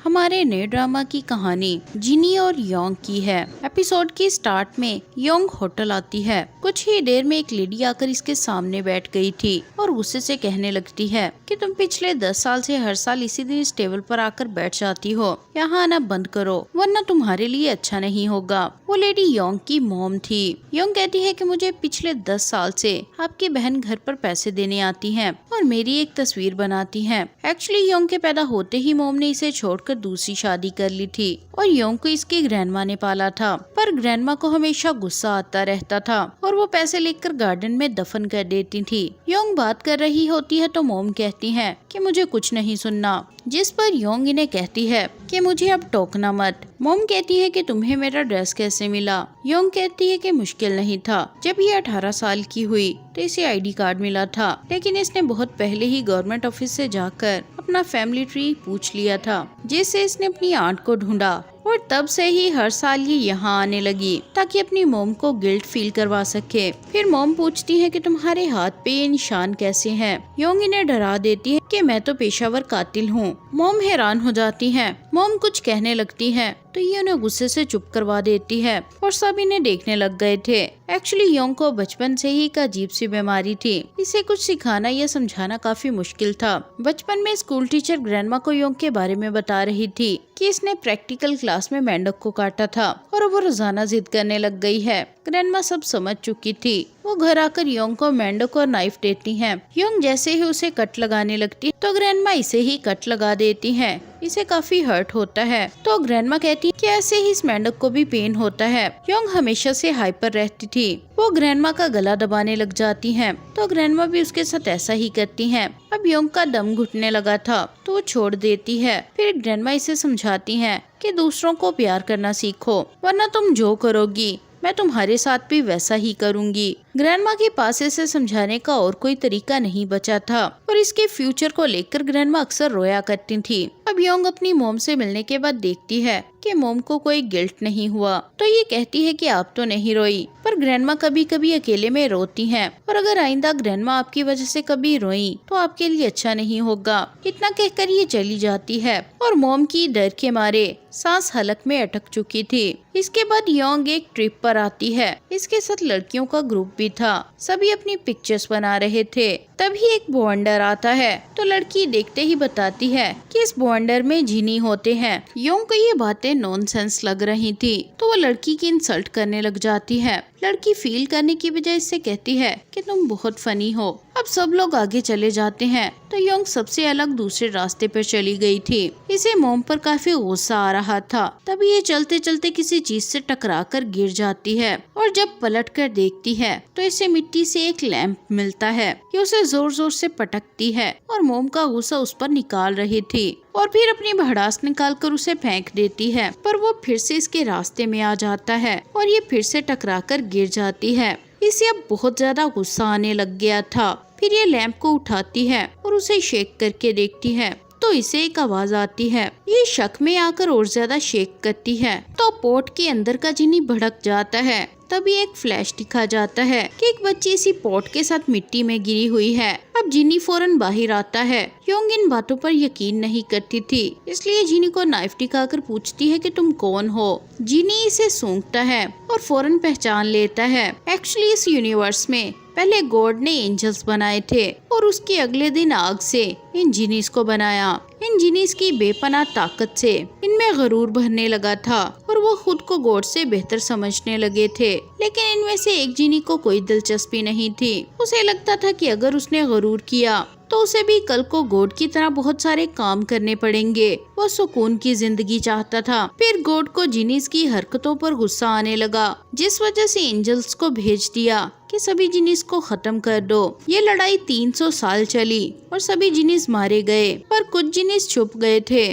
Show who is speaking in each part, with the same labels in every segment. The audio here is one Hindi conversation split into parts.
Speaker 1: हमारे नए ड्रामा की कहानी जिनी और योंग की है। एपिसोड की स्टार्ट में योंग होटल आती है। कुछ ही देर में एक लेडी आकर इसके सामने बैठ गई थी और गुस्से से कहने लगती है कि तुम पिछले 10 साल से हर साल इसी दिन इस टेबल पर आकर बैठ जाती हो। यहाँ आना बंद करो वरना तुम्हारे लिए अच्छा नहीं होगा। वो लेडी योंग की मॉम थी। योंग कहती है कि मुझे पिछले 10 साल से आपकी बहन घर पर पैसे देने आती है और मेरी एक तस्वीर बनाती है। एक्चुअली योंग के पैदा होते ही मॉम ने इसे छोड़कर दूसरी शादी कर ली थी और योंग को इसकी ग्रैंडमा ने पाला था। पर ग्रैंडमा को हमेशा गुस्सा आता रहता था और वो पैसे लेकर गार्डन में दफन कर देती थी। योंग बात कर रही होती है तो मॉम कहती है कि मुझे कुछ नहीं सुनना, जिस पर योंग इन्हें कहती है कि मुझे अब टोकना मत। मॉम कहती है कि तुम्हें मेरा ड्रेस कैसे मिला। योंग कहती है कि मुश्किल नहीं था, जब ये 18 साल की हुई तो इसे आईडी कार्ड मिला था, लेकिन इसने बहुत पहले ही गवर्नमेंट ऑफिस से जाकर अपना फैमिली ट्री पूछ लिया था, जिससे इसने अपनी आंट को ढूंढा और तब से ही हर साल ये यहाँ आने लगी ताकि अपनी मॉम को गिल्ट फील करवा सके। फिर मॉम पूछती है कि तुम्हारे हाथ पे ये निशान कैसे हैं। योंग इन्हें डरा देती है कि मैं तो पेशावर कातिल हूँ। मॉम हैरान हो जाती है। मॉम कुछ कहने लगती है तो ये उन्हें गुस्से से चुप करवा देती है और सब इन्हें देखने लग गए थे। एक्चुअली योंग को बचपन से ही एक अजीब सी बीमारी थी। इसे कुछ सिखाना या समझाना काफी मुश्किल था। बचपन में स्कूल टीचर ग्रैंडमा को योंग के बारे में बता रही थी कि इसने प्रैक्टिकल क्लास में मेंढक को काटा था और वो रोजाना जिद करने लग गई है। ग्रैंडमा सब समझ चुकी थी। वो घर आकर योंग को मेंढक और नाइफ देती हैं। योंग जैसे ही उसे कट लगाने लगती तो ग्रैंडमा इसे ही कट लगा देती हैं। इसे काफी हर्ट होता है तो ग्रैंडमा कहती कि ऐसे ही इस मेंढक को भी पेन होता है। योंग हमेशा से हाइपर रहती थी। वो ग्रैंडमा का गला दबाने लग जाती हैं तो ग्रैंडमा भी उसके साथ ऐसा ही करती हैं। अब योंग का दम घुटने लगा था तो वो छोड़ देती है। फिर ग्रैंडमा इसे समझाती हैं कि दूसरों को प्यार करना सीखो वरना तुम जो करोगी मैं तुम्हारे साथ भी वैसा ही करूंगी। ग्रैंडमा के पास इसे समझाने का और कोई तरीका नहीं बचा था और इसके फ्यूचर को लेकर ग्रैंडमा अक्सर रोया करती थी। अब योंग अपनी मॉम से मिलने के बाद देखती है कि मॉम को कोई गिल्ट नहीं हुआ तो ये कहती है कि आप तो नहीं रोई, पर ग्रैंडमा कभी कभी अकेले में रोती हैं और अगर आइंदा ग्रैंडमा आपकी वजह से कभी रोई तो आपके लिए अच्छा नहीं होगा। इतना कहकर ये चली जाती है और मॉम की डर के मारे सांस हलक में अटक चुकी थी। इसके बाद योंग एक ट्रिप पर आती है। इसके साथ लड़कियों का ग्रुप भी था। सभी अपनी पिक्चर्स बना रहे थे। तभी एक बॉन्डर आता है तो लड़की देखते ही बताती है कि इस बॉन्डर में जिनी होते हैं। योंग को ये बातें नॉनसेंस लग रही थी तो वो लड़की की इंसल्ट करने लग जाती है। लड़की फील करने की बजाय इससे कहती है कि तुम बहुत फनी हो। अब सब लोग आगे चले जाते हैं तो योंग सबसे अलग दूसरे रास्ते पर चली गई थी। इसे मॉम पर काफी गुस्सा आ रहा था। तभी ये चलते चलते किसी चीज से टकराकर गिर जाती है और जब पलट कर देखती है तो इसे मिट्टी से एक लैंप मिलता है। ये उसे जोर जोर से पटकती है और मॉम का गुस्सा उस पर निकाल रही थी और फिर अपनी भड़ास निकालकर उसे फेंक देती है, पर वो फिर से इसके रास्ते में आ जाता है और ये फिर से टकराकर गिर जाती है। इसे अब बहुत ज्यादा गुस्सा आने लग गया था। फिर ये लैंप को उठाती है और उसे शेक करके देखती है तो इसे एक आवाज आती है। ये शक में आकर और ज्यादा शेक करती है तो पोट के अंदर का जिनी भड़क जाता है। तभी एक फ्लैश दिखा जाता है कि एक बच्ची इसी पॉट के साथ मिट्टी में गिरी हुई है। अब जिनी फौरन बाहर आता है। योंग इन बातों पर यकीन नहीं करती थी, इसलिए जिनी को नाइफ दिखाकर पूछती है कि तुम कौन हो। जिनी इसे सूंघता है और फौरन पहचान लेता है। एक्चुअली इस यूनिवर्स में पहले गॉड ने एंजल्स बनाए थे और उसके अगले दिन आग से इन जिनीस को बनाया। इन जिनीस की बेपनाह ताकत से इनमें गरूर भरने लगा था और वो खुद को गॉड से बेहतर समझने लगे थे। लेकिन इनमें से एक जिनी को कोई दिलचस्पी नहीं थी। उसे लगता था कि अगर उसने गरूर किया तो उसे भी कल को गॉड की तरह बहुत सारे काम करने पड़ेंगे। वो सुकून की जिंदगी चाहता था। फिर गॉड को जिनीस की हरकतों पर गुस्सा आने लगा, जिस वजह से एंजल्स को भेज दिया कि सभी जिनीस को खत्म कर दो। ये लड़ाई 300 साल चली और सभी जिनीस मारे गए, पर कुछ जिनीस छुप गए थे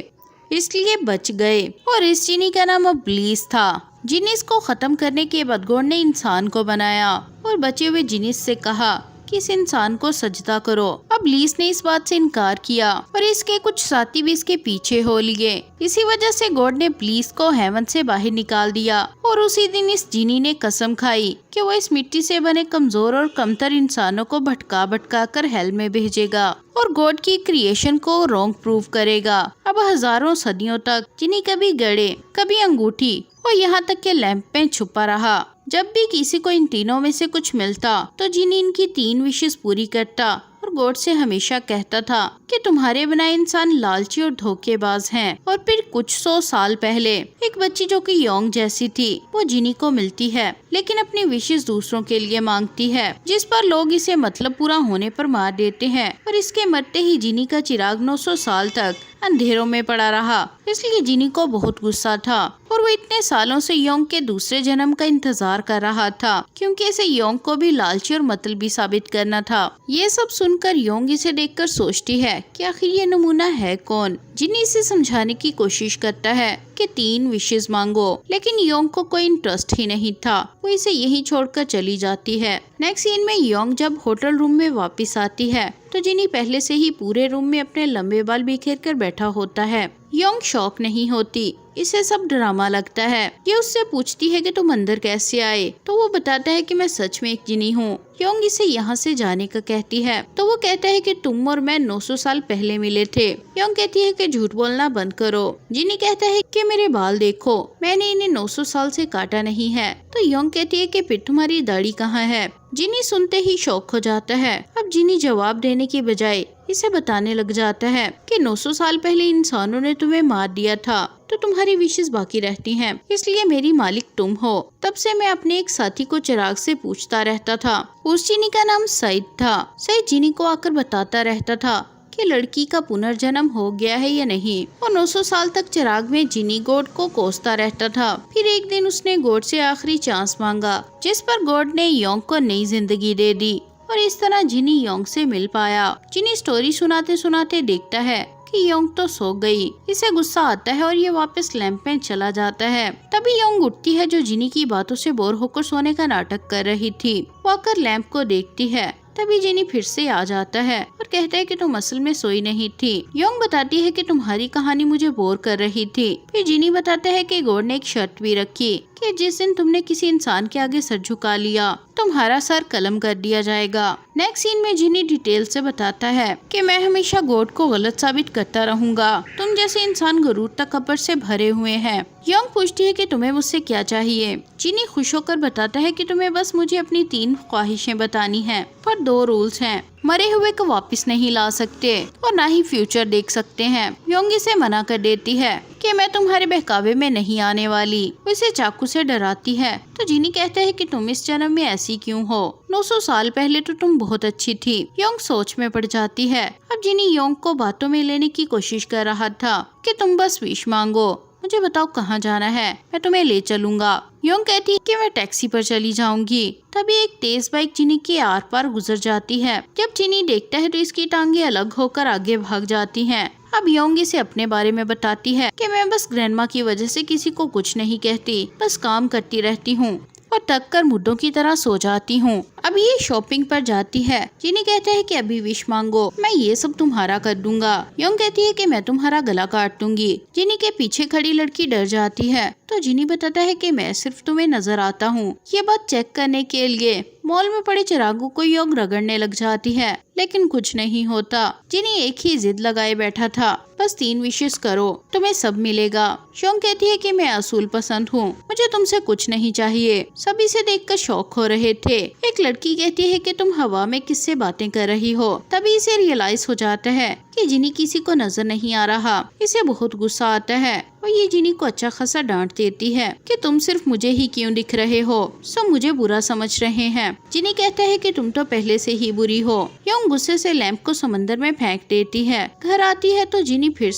Speaker 1: इसलिए बच गए और इस जिनी का नाम अब ब्लीस था। जिनीस को खत्म करने के बाद गॉड ने इंसान को बनाया और बचे हुए जिनीस से कहा कि इस इंसान को सजदा करो। अब लीस ने इस बात से इनकार किया और इसके कुछ साथी भी इसके पीछे हो लिए। इसी वजह से गॉड ने लीस को हेवन से बाहर निकाल दिया और उसी दिन इस जिनी ने कसम खाई कि वो इस मिट्टी से बने कमजोर और कमतर इंसानों को भटका भटका कर हेल में भेजेगा और गॉड की क्रिएशन को रॉन्ग प्रूव करेगा। अब हजारों सदियों तक जिनी कभी गड़े, कभी अंगूठी और यहाँ तक के लैंप में छुपा रहा। जब भी किसी को इन तीनों में से कुछ मिलता तो जिनी इनकी 3 विशेष पूरी करता और गॉड से हमेशा कहता था कि तुम्हारे बनाए इंसान लालची और धोखेबाज हैं। और फिर कुछ 100 साल पहले एक बच्ची जो कि योंग जैसी थी वो जिनी को मिलती है, लेकिन अपनी विशेष दूसरों के लिए मांगती है, जिस पर लोग इसे मतलब पूरा होने पर मार देते हैं। और इसके मरते ही जिनी का चिराग 900 साल तक अंधेरों में पड़ा रहा। इसलिए जिनी को बहुत गुस्सा था और वो इतने सालों से योंग के दूसरे जन्म का इंतजार कर रहा था, क्योंकि इसे योंग को भी लालची और मतलबी साबित करना था। ये सब सुनकर योंग इसे देखकर सोचती है कि आखिर ये नमूना है कौन। जिनी इसे समझाने की कोशिश करता है कि 3 विशेष मांगो, लेकिन योंग को कोई इंटरेस्ट ही नहीं था। वो इसे यहीं छोड़कर चली जाती है। नेक्स्ट सीन में योंग जब होटल रूम में वापस आती है तो जिनी पहले से ही पूरे रूम में अपने लंबे बाल बिखेर कर बैठा होता है। योंग शॉक नहीं होती, इसे सब ड्रामा लगता है। ये उससे पूछती है कि तुम अंदर कैसे आए, तो वो बताता है कि मैं सच में एक जिनी हूँ। योंग इसे यहाँ से जाने का कहती है तो वो कहता है कि तुम और मैं 900 साल पहले मिले थे। योंग कहती है कि झूठ बोलना बंद करो। जिनी कहता है कि मेरे बाल देखो, मैंने इन्हें 900 साल से काटा नहीं है। तो योंग कहती है कि फिर तुम्हारी दाढ़ी कहाँ है। जिनी सुनते ही शौक हो जाता है। अब जिनी जवाब देने की बजाय इसे बताने लग जाता है कि 900 साल पहले इंसानों ने तुम्हें मार दिया था तो तुम्हारी विशेष बाकी रहती हैं, इसलिए मेरी मालिक तुम हो। तब से मैं अपने एक साथी को चिराग से पूछता रहता था। उस जिनी का नाम सईद था। सईद जिनी को आकर बताता रहता था कि लड़की का पुनर्जन्म हो गया है या नहीं। और 900 साल तक चिराग में जिनी गॉड को कोसता रहता था। फिर एक दिन उसने गॉड से आखिरी चांस मांगा, जिस पर गॉड ने योंग को नई जिंदगी दे दी और इस तरह जिनी योंग से मिल पाया। जिनी स्टोरी सुनाते सुनाते देखता है कि योंग तो सो गई। इसे गुस्सा आता है और ये वापस लैंप में चला जाता है। तभी योंग उठती है जो जिनी की बातों से बोर होकर सोने का नाटक कर रही थी। वो आकर लैंप को देखती है। तभी जिनी फिर से आ जाता है और कहता है कि तुम असल में सोई नहीं थी। योंग बताती है कि तुम्हारी कहानी मुझे बोर कर रही थी। फिर जिनी बताता है कि गॉड ने एक शर्त भी रखी कि जिस दिन तुमने किसी इंसान के आगे सर झुका लिया तुम्हारा सर कलम कर दिया जाएगा। नेक्स्ट सीन में जिनी डिटेल से बताता है कि मैं हमेशा गॉड को गलत साबित करता रहूंगा। तुम जैसे इंसान गरूर तकब्बुर से भरे हुए हैं। योंग पूछती है कि तुम्हें मुझसे क्या चाहिए। जिनी खुश होकर बताता है कि तुम्हें बस मुझे अपनी 3 ख्वाहिशें बतानी हैं, पर 2 रूल्स हैं। मरे हुए को वापस नहीं ला सकते और ना ही फ्यूचर देख सकते हैं। योंग इसे मना कर देती है कि मैं तुम्हारे बहकावे में नहीं आने वाली। वो इसे चाकू से डराती है तो जिनी कहता है कि तुम इस जन्म में ऐसी क्यों हो। 900 साल पहले तो तुम बहुत अच्छी थी। योंग सोच में पड़ जाती है। अब जिनी योंग को बातों में लेने की कोशिश कर रहा था कि तुम बस विश मांगो, मुझे बताओ कहाँ जाना है, मैं तुम्हें ले चलूंगा। योंग कहती है कि मैं टैक्सी पर चली जाऊंगी। तभी एक तेज बाइक जिनी के आर पार गुजर जाती है। जब जिनी देखता है तो इसकी टांगे अलग होकर आगे भाग जाती हैं। अब योंग इसे अपने बारे में बताती है कि मैं बस ग्रैंडमा की वजह से किसी को कुछ नहीं कहती, बस काम करती रहती हूँ और थक कर मुर्दों की तरह सो जाती हूँ। अब ये शॉपिंग पर जाती है। जिनी कहता है कि अभी विश मांगो, मैं ये सब तुम्हारा कर दूंगा। योंग कहती है कि मैं तुम्हारा गला काट दूंगी। जिनी के पीछे खड़ी लड़की डर जाती है तो जिनी बताता है कि मैं सिर्फ तुम्हें नजर आता हूँ। ये बात चेक करने के लिए मॉल में पड़े चिरागों को योंग रगड़ने लग जाती है, लेकिन कुछ नहीं होता। जिनी एक ही जिद लगाए बैठा था, बस 3 विशेष करो तुम्हें सब मिलेगा। योंग कहती है कि मैं असूल पसंद हूँ, मुझे तुमसे कुछ नहीं चाहिए। सभी से देखकर शौक हो रहे थे। एक लड़की कहती है कि तुम हवा में किससे बातें कर रही हो। तभी इसे रियलाइज हो जाता है कि जिनी किसी को नजर नहीं आ रहा। इसे बहुत गुस्सा आता है और ये जिनी को अच्छा खासा डांट देती है कि तुम सिर्फ मुझे ही क्यों दिख रहे हो, सब मुझे बुरा समझ रहे हैं। जिनी कहता है कि तुम तो पहले से ही बुरी हो। योंग गुस्से से लैंप को समंदर में फेंक देती है। घर आती है तो जिनी फिर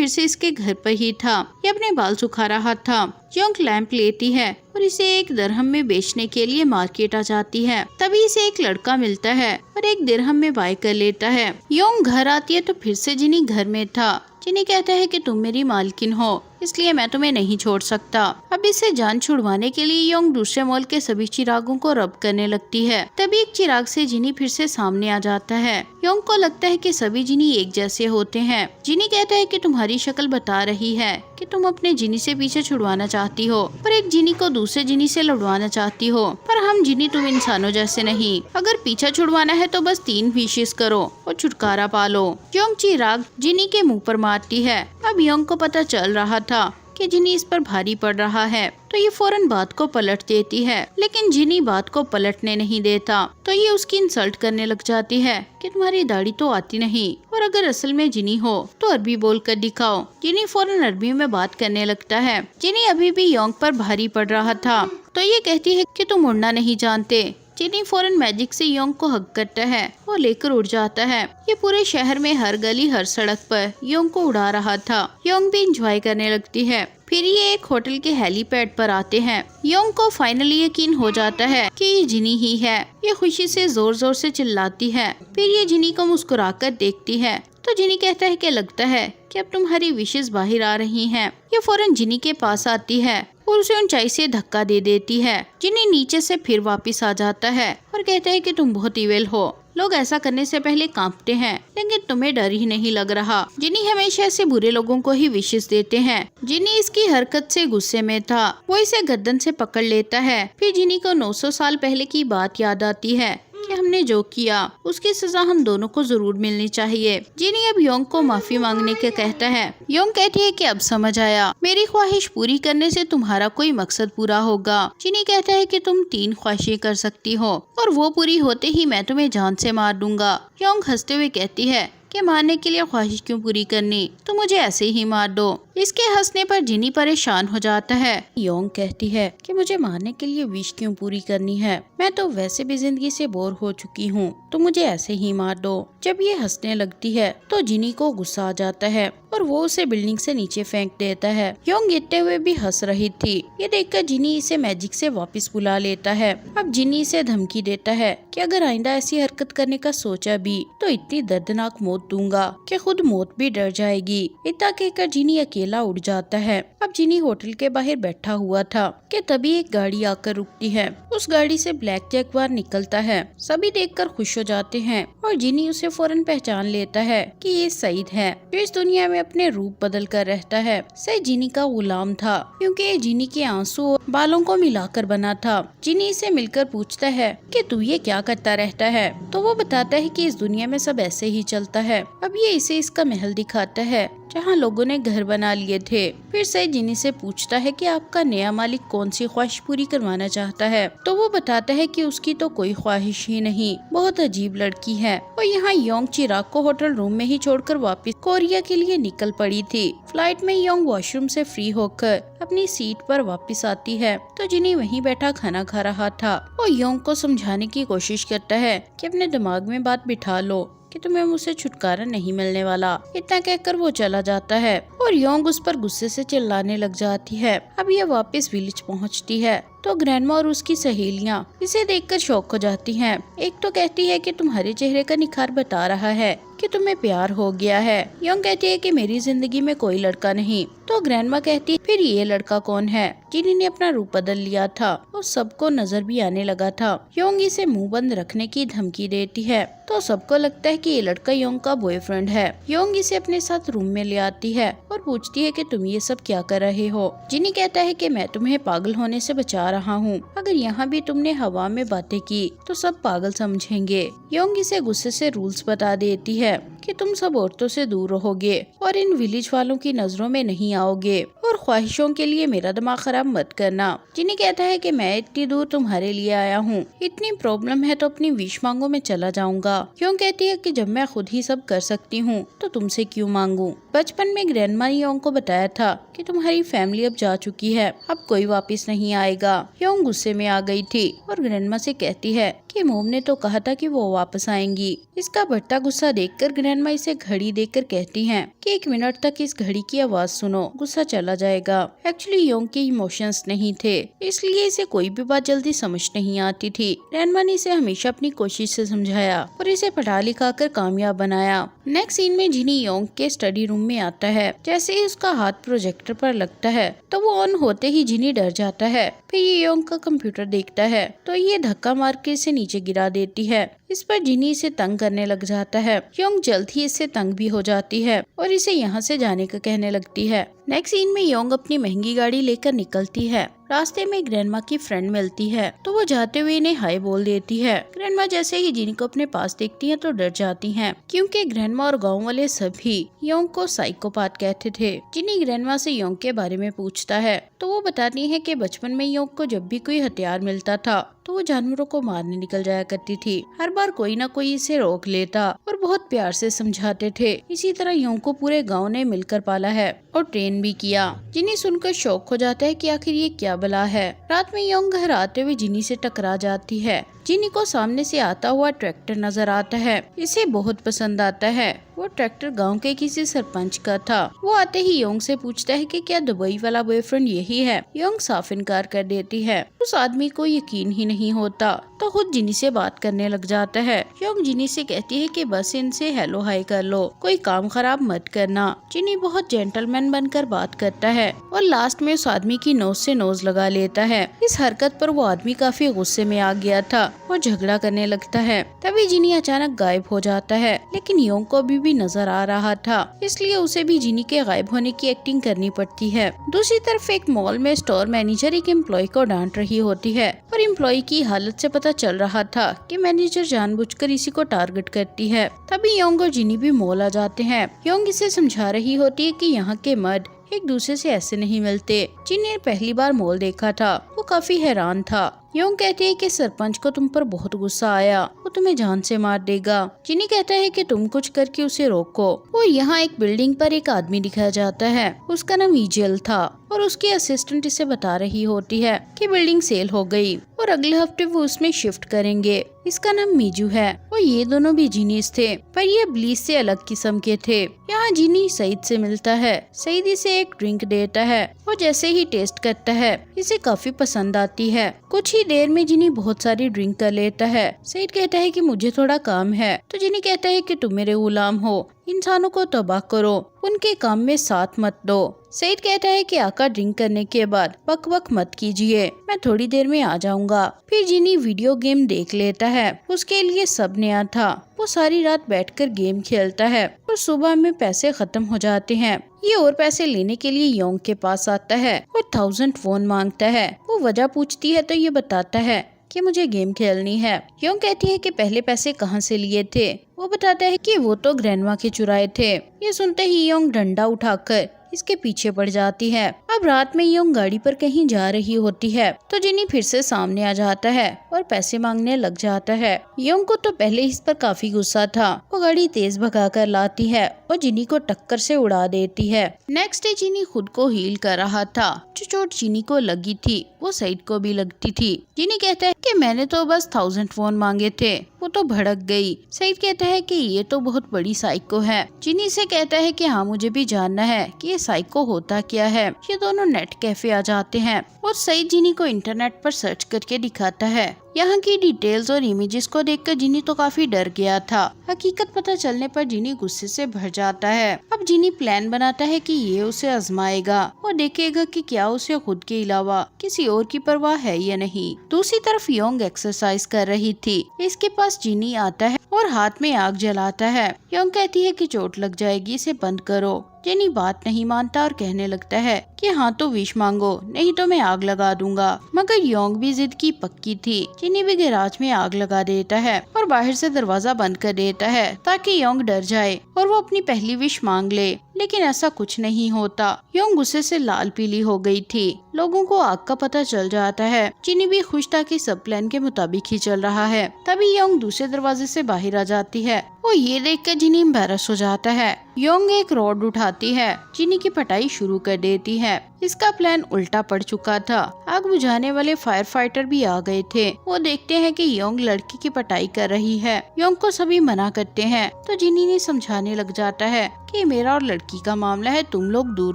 Speaker 1: से इसके घर पर ही था। ये अपने बाल सुखा रहा था। योंग लैंप लेती है और इसे 1 दिरहम में बेचने के लिए मार्केट आ जाती है। तभी इसे एक लड़का मिलता है और 1 दिरहम में बाय कर लेता है। योंग घर आती है तो फिर से जिनी घर में था। जिनी कहता है कि तुम मेरी मालकिन हो, इसलिए मैं तुम्हें नहीं छोड़ सकता। अब इससे जान छुड़वाने के लिए योंग दूसरे मॉल के सभी चिरागों को रब करने लगती है। तभी एक चिराग से जिनी फिर से सामने आ जाता है। योंग को लगता है कि सभी जिनी एक जैसे होते हैं। जिनी कहता है कि तुम्हारी शक्ल बता रही है कि तुम अपने जिनी से पीछे छुड़वाना चाहती हो, पर एक जिनी को दूसरे जिनी से लड़वाना चाहती हो। पर हम जिनी तुम इंसानों जैसे नहीं। अगर पीछा छुड़वाना है तो बस 3 विशेष करो और छुटकारा पालो। योंग चिराग जिनी के मुंह पर मारती है। अब योंग को पता चल रहा था कि जिनी इस पर भारी पड़ रहा है, तो ये फौरन बात को पलट देती है। लेकिन जिनी बात को पलटने नहीं देता, तो ये उसकी इंसल्ट करने लग जाती है कि तुम्हारी दाढ़ी तो आती नहीं, और अगर असल में जिनी हो तो अरबी बोल कर दिखाओ। जिनी फौरन अरबी में बात करने लगता है। जिनी अभी भी योंग पर भारी पड़ रहा था, तो ये कहती है कि तुम उड़ना नहीं जानते। जिनी फौरन मैजिक से योंग को हग करता है और लेकर उड़ जाता है। ये पूरे शहर में हर गली हर सड़क पर योंग को उड़ा रहा था। योंग भी एंजॉय करने लगती है। फिर ये एक होटल के हेलीपैड पर आते हैं। योंग को फाइनली यकीन हो जाता है कि ये जिनी ही है। ये खुशी से जोर जोर से चिल्लाती है। फिर ये जिनी को मुस्कुराकर देखती है, तो जिनी कहता है कि लगता है कि अब तुम्हारी विशेष बाहर आ रही हैं। ये फौरन जिनी के पास आती है और उसे ऊंचाई से धक्का दे देती है। जिनी नीचे से फिर वापस आ जाता है और कहता है कि तुम बहुत इविल हो। लोग ऐसा करने से पहले कांपते हैं, लेकिन तुम्हें डर ही नहीं लग रहा। जिनी हमेशा ऐसे बुरे लोगों को ही विशेष देते हैं। जिनी इसकी हरकत से गुस्से में था। वो इसे गर्दन से पकड़ लेता है। फिर जिनी को 900 साल पहले की बात याद आती है कि हमने जो किया उसकी सजा हम दोनों को जरूर मिलनी चाहिए। जिनी अब योंग को माफी मांगने के कहता है। योंग कहती है कि अब समझ आया, मेरी ख्वाहिश पूरी करने से तुम्हारा कोई मकसद पूरा होगा। जिनी कहता है कि तुम 3 ख्वाहिशें कर सकती हो और वो पूरी होते ही मैं तुम्हें जान से मार दूंगा। योंग हंसते हुए कहती है कि मारने के लिए ख्वाहिश क्यों पूरी करनी, तो मुझे ऐसे ही मार दो। इसके हंसने पर जिनी परेशान हो जाता है। योंग कहती है कि मुझे मारने के लिए विश क्यों पूरी करनी है, मैं तो वैसे भी जिंदगी से बोर हो चुकी हूँ, तो मुझे ऐसे ही मार दो। जब ये हंसने लगती है तो जिनी को गुस्सा आ जाता है और वो उसे बिल्डिंग से नीचे फेंक देता है। योंग गिरते हुए भी हंस रही थी। ये देखकर जिनी इसे मैजिक से वापस बुला लेता है। अब जिनी इसे धमकी देता है कि अगर आइंदा ऐसी हरकत करने का सोचा भी तो इतनी दर्दनाक मौत दूंगा कि खुद मौत भी डर जाएगी। इतना कहकर जिनी अकेला उड़ जाता है। अब जिनी होटल के बाहर बैठा हुआ था कि तभी एक गाड़ी आकर रुकती है। उस गाड़ी से ब्लैक जैगवार निकलता है। सभी देखकर खुश हो जाते हैं और जिनी उसे फौरन पहचान लेता है कि ये सईद है, जो इस दुनिया में अपने रूप बदल कर रहता है। सईद जिनी का गुलाम था, क्योंकि ये जिनी के आंसू और बालों को मिलाकर बना था। जिनी इसे मिलकर पूछता है कि तू ये क्या करता रहता है, तो वो बताता है कि इस दुनिया में सब ऐसे ही चलता है। अब ये इसे इसका महल दिखाता है जहाँ लोगों ने घर बना लिए थे। फिर सईद जिनी से पूछता है कि आपका नया मालिक कौन सी ख्वाहिश पूरी करवाना चाहता है, तो वो बताता है कि उसकी तो कोई ख्वाहिश ही नहीं, बहुत अजीब लड़की है। और यहाँ योंग चिराग को होटल रूम में ही छोड़कर वापस कोरिया के लिए निकल पड़ी थी। फ्लाइट में योंग वॉशरूम से फ्री होकर अपनी सीट पर वापस आती है, तो जिनी वहीं बैठा खाना खा रहा था। वो योंग को समझाने की कोशिश करता है कि अपने दिमाग में बात बिठा लो कि तुम्हें मुझसे छुटकारा नहीं मिलने वाला। इतना कहकर वो चला जाता है और योंग उस पर गुस्से से चिल्लाने लग जाती है। अब ये वापस विलेज पहुंचती है तो ग्रैंडमा और उसकी सहेलियां इसे देखकर शॉक हो जाती हैं। एक तो कहती है कि तुम्हारे चेहरे का निखार बता रहा है कि तुम्हें प्यार हो गया है। योंग कहती है कि मेरी जिंदगी में कोई लड़का नहीं। तो ग्रैंडमा कहती फिर ये लड़का कौन है, जिन्होंने अपना रूप बदल लिया था और सबको नजर भी आने लगा था। योंग इसे मुंह बंद रखने की धमकी देती है, तो सबको लगता है कि ये लड़का योंग का बॉयफ्रेंड है। योंग इसे अपने साथ रूम में ले आती है और पूछती है कि तुम ये सब क्या कर रहे हो। जिनी कहता है कि मैं तुम्हें पागल होने से बचा रहा हूँ। अगर यहाँ भी तुमने हवा में बातें की तो सब पागल समझेंगे। योंग इसे गुस्से से रूल्स बता देती है कि तुम सब औरतों से दूर रहोगे और इन विलेज वालों की नजरों में नहीं आओगे और ख्वाहिशों के लिए मेरा दिमाग खराब मत करना। जिनी कहता है कि मैं इतनी दूर तुम्हारे लिए आया हूँ, इतनी प्रॉब्लम है तो अपनी विश मांगो, मैं चला जाऊंगा। योंग कहती है कि जब मैं खुद ही सब कर सकती हूँ तो तुमसे क्यों मांगू। बचपन में ग्रैंडमा ने योंग को बताया था कि तुम्हारी फैमिली अब जा चुकी है, अब कोई वापस नहीं आएगा। योंग गुस्से में आ गई थी और ग्रैंडमा से कहती है कि मोम ने तो कहा था कि वो वापस आएंगी। इसका बढ़ता गुस्सा देखकर ग्रैंडमा ग्रैंडमा इसे घड़ी देखकर कहती हैं कि 1 मिनट तक इस घड़ी की आवाज सुनो, गुस्सा चला जाएगा। एक्चुअली योंग के इमोशंस नहीं थे, इसलिए इसे कोई भी बात जल्दी समझ नहीं आती थी। ग्रैंडमा ने इसे हमेशा अपनी कोशिश से समझाया और इसे पढ़ा लिखा कर कामयाब बनाया। नेक्स्ट सीन में जिनी योंग के स्टडी रूम में आता है। जैसे ही उसका हाथ प्रोजेक्टर पर लगता है तो वो ऑन होते ही जिनी डर जाता है। फिर ये योंग का कंप्यूटर देखता है तो ये धक्का मार के इसे नीचे गिरा देती है। इस पर जिनी इसे तंग करने लग जाता है। योंग जल्द ही इससे तंग भी हो जाती है और इसे यहाँ से जाने का कहने लगती है। नेक्स्ट सीन में योंग अपनी महंगी गाड़ी लेकर निकलती है। रास्ते में ग्रैंडमा की फ्रेंड मिलती है तो वो जाते हुए इन्हें हाय बोल देती है। ग्रैंडमा जैसे ही जिनी को अपने पास देखती है तो डर जाती हैं, क्योंकि ग्रैंडमा और गांव वाले सभी योंग को साइकोपाथ कहते थे। जिनी ग्रैंडमा से योंग के बारे में पूछता है तो वो बताती है कि बचपन में योंग को जब भी कोई हथियार मिलता था तो वो जानवरों को मारने निकल जाया करती थी। हर बार कोई ना कोई इसे रोक लेता और बहुत प्यार से समझाते थे। इसी तरह योंग को पूरे गांव ने मिलकर पाला है और ट्रेन भी किया। जिनी सुनकर शौक हो जाता है कि आखिर ये क्या बला है। रात में योंग घर आते हुए जिनी से टकरा जाती है। जिनी को सामने से आता हुआ ट्रैक्टर नजर आता है। इसे बहुत पसंद आता है। वो ट्रैक्टर गांव के किसी सरपंच का था। वो आते ही योंग से पूछता है कि क्या दुबई वाला बॉयफ्रेंड यही है। योंग साफ इनकार कर देती है। उस आदमी को यकीन ही नहीं होता तो खुद जिनी से बात करने लग जाता है। योंग जिनी से कहती है कि बस इनसे हेलो हाय कर लो, कोई काम खराब मत करना। जिनी बहुत जेंटलमैन बनकर बात करता है और लास्ट में उस आदमी की नोज से नोज लगा लेता है। इस हरकत पर वो आदमी काफी गुस्से में आ गया था और झगड़ा करने लगता है। तभी जिनी अचानक गायब हो जाता है, लेकिन योंग को अभी भी नजर आ रहा था, इसलिए उसे भी जिनी के गायब होने की एक्टिंग करनी पड़ती है। दूसरी तरफ एक मॉल में स्टोर मैनेजर एक एम्प्लॉय को डांट रही होती है और एम्प्लॉय की हालत से पता चल रहा था कि मैनेजर जानबूझकर इसी को टारगेट करती है। तभी योंग और जिनी भी मॉल आ जाते हैं। योंग इसे समझा रही होती है कि यहाँ के मर्द एक दूसरे से ऐसे नहीं मिलते। जिनी ने पहली बार मॉल देखा था, वो काफी हैरान था। योंग कहती है कि सरपंच को तुम पर बहुत गुस्सा आया, वो तुम्हें जान से मार देगा। जिनी कहता है कि तुम कुछ करके उसे रोको। वो यहाँ एक बिल्डिंग पर एक आदमी दिखाया जाता है, उसका नाम ईजेल था और उसकी असिस्टेंट इसे बता रही होती है कि बिल्डिंग सेल हो गई और अगले हफ्ते वो उसमें शिफ्ट करेंगे। इसका नाम मीजू है और ये दोनों भी जीनीस थे, पर ये ब्लीच से अलग किस्म के थे। यहाँ जीनी सईद से मिलता है। सईद इसे एक ड्रिंक देता है और जैसे ही टेस्ट करता है इसे काफी पसंद आती है। कुछ ही देर में जिनी बहुत सारी ड्रिंक कर लेता है। सईद कहता है कि मुझे थोड़ा काम है तो जिनी कहता है कि तुम मेरे गुलाम हो, इंसानों को तबाह करो, उनके काम में साथ मत दो। सईद कहता है कि आका ड्रिंक करने के बाद बक बक मत कीजिए, मैं थोड़ी देर में आ जाऊंगा। फिर जिनी वीडियो गेम देख लेता है। उसके लिए सब नया था। वो सारी रात बैठकर गेम खेलता है और सुबह में पैसे खत्म हो जाते हैं। ये और पैसे लेने के लिए योंग के पास आता है और 1000 वॉन मांगता है। वो वजह पूछती है तो ये बताता है कि मुझे गेम खेलनी है। योंग कहती है कि पहले पैसे कहाँ से लिए थे। वो बताता है कि वो तो ग्रैंडमा के चुराए थे। ये सुनते ही योंग डंडा उठाकर इसके पीछे पड़ जाती है। अब रात में योंग गाड़ी पर कहीं जा रही होती है तो जिनी फिर से सामने आ जाता है और पैसे मांगने लग जाता है। योंग को तो पहले इस पर काफी गुस्सा था। वो गाड़ी तेज भगा कर लाती है और जिनी को टक्कर से उड़ा देती है। नेक्स्ट डे जिनी खुद को हील कर रहा था। जो चोट जिनी को लगी थी वो सईद को भी लगती थी। जिनी कहता है कि मैंने तो बस 1000 वॉन मांगे थे, वो तो भड़क गई। सईद कहता है कि ये तो बहुत बड़ी साइको है। जिनी से कहता है कि हाँ मुझे भी जानना है कि ये साइको होता क्या है। ये दोनों नेट कैफे आ जाते हैं और सईद जिनी को इंटरनेट पर सर्च करके दिखाता है। यहाँ की डिटेल्स और इमेजेस को देखकर जिनी तो काफी डर गया था। हकीकत पता चलने पर जिनी गुस्से से भर जाता है। अब जिनी प्लान बनाता है कि ये उसे आजमाएगा और देखेगा कि क्या उसे खुद के अलावा किसी और की परवाह है या नहीं। दूसरी तरफ योंग एक्सरसाइज कर रही थी। इसके पास जिनी आता है और हाथ में आग जलाता है। योंग कहती है कि चोट लग जाएगी, इसे बंद करो। जिनी बात नहीं मानता और कहने लगता है कि हाँ तो विश मांगो, नहीं तो मैं आग लगा दूंगा। मगर योंग भी जिद की पक्की थी। जिनी भी गैराज में आग लगा देता है और बाहर से दरवाजा बंद कर देता है ताकि योंग डर जाए और वो अपनी पहली विश मांग ले, लेकिन ऐसा कुछ नहीं होता। योंग गुस्से से लाल पीली हो गई थी। लोगों को आग का पता चल जाता है। जिनी भी खुश था कि सब प्लान के मुताबिक ही चल रहा है। तभी योंग दूसरे दरवाजे से बाहर आ जाती है। वो ये देखकर जिनी एम्बैरस हो जाता है। योंग एक रॉड उठाती है, जिनी की पिटाई शुरू कर देती है। इसका प्लान उल्टा पड़ चुका था। आग बुझाने वाले फायर फाइटर भी आ गए थे। वो देखते हैं कि योंग लड़की की पिटाई कर रही है। योंग को सभी मना करते हैं तो जिनी ने समझाने लग जाता है कि मेरा और लड़की का मामला है, तुम लोग दूर